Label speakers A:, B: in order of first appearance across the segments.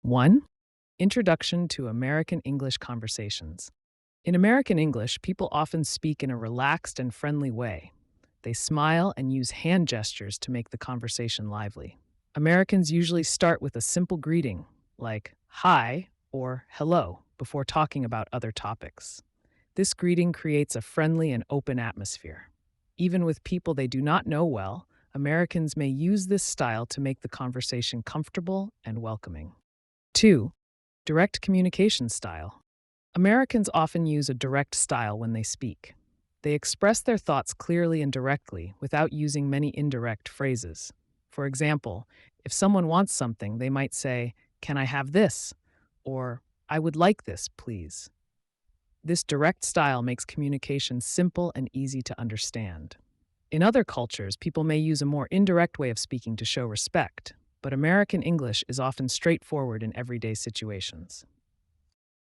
A: 1. Introduction to American English conversations. In American English, people often speak in a relaxed and friendly way. They smile and use hand gestures to make the conversation lively. Americans usually start with a simple greeting, like hi or hello, before talking about other topics. This greeting creates a friendly and open atmosphere. Even with people they do not know well, Americans may use this style to make the conversation comfortable and welcoming. 2. Direct communication style. Americans often use a direct style when they speak. They express their thoughts clearly and directly without using many indirect phrases. For example, if someone wants something, they might say, "Can I have this?" or "I would like this, please." This direct style makes communication simple and easy to understand. In other cultures, people may use a more indirect way of speaking to show respect, but American English is often straightforward in everyday situations.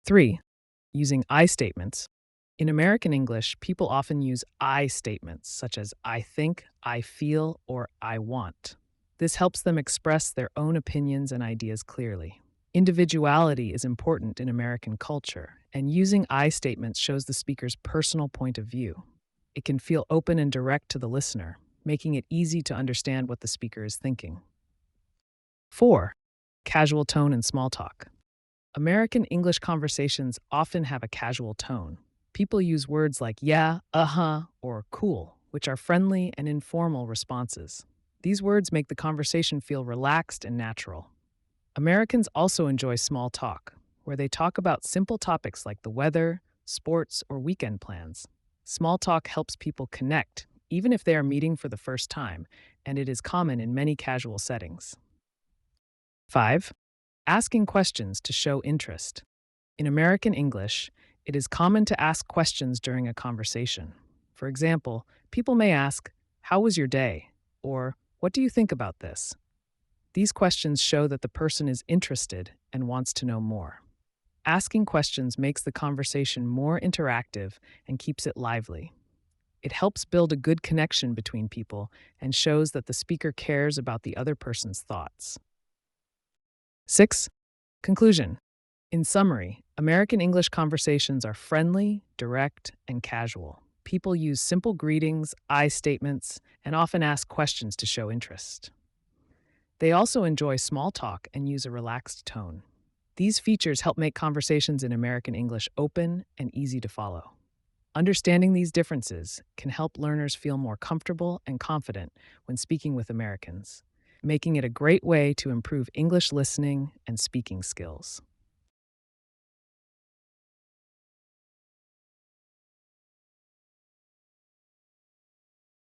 A: 3. Using I statements. In American English, people often use I statements such as I think, I feel, or I want. This helps them express their own opinions and ideas clearly. Individuality is important in American culture, and using I statements shows the speaker's personal point of view. It can feel open and direct to the listener, making it easy to understand what the speaker is thinking. 4. Casual tone and small talk. American English conversations often have a casual tone. People use words like yeah, uh-huh, or cool, which are friendly and informal responses. These words make the conversation feel relaxed and natural. Americans also enjoy small talk, where they talk about simple topics like the weather, sports, or weekend plans. Small talk helps people connect, even if they are meeting for the first time, and it is common in many casual settings. 5. Asking questions to show interest. In American English, it is common to ask questions during a conversation. For example, people may ask, "How was your day?" or "What do you think about this?" These questions show that the person is interested and wants to know more. Asking questions makes the conversation more interactive and keeps it lively. It helps build a good connection between people and shows that the speaker cares about the other person's thoughts. 6. Conclusion. In summary, American English conversations are friendly, direct, and casual. People use simple greetings, I statements, and often ask questions to show interest. They also enjoy small talk and use a relaxed tone. These features help make conversations in American English open and easy to follow. Understanding these differences can help learners feel more comfortable and confident when speaking with Americans, making it a great way to improve English listening and speaking skills.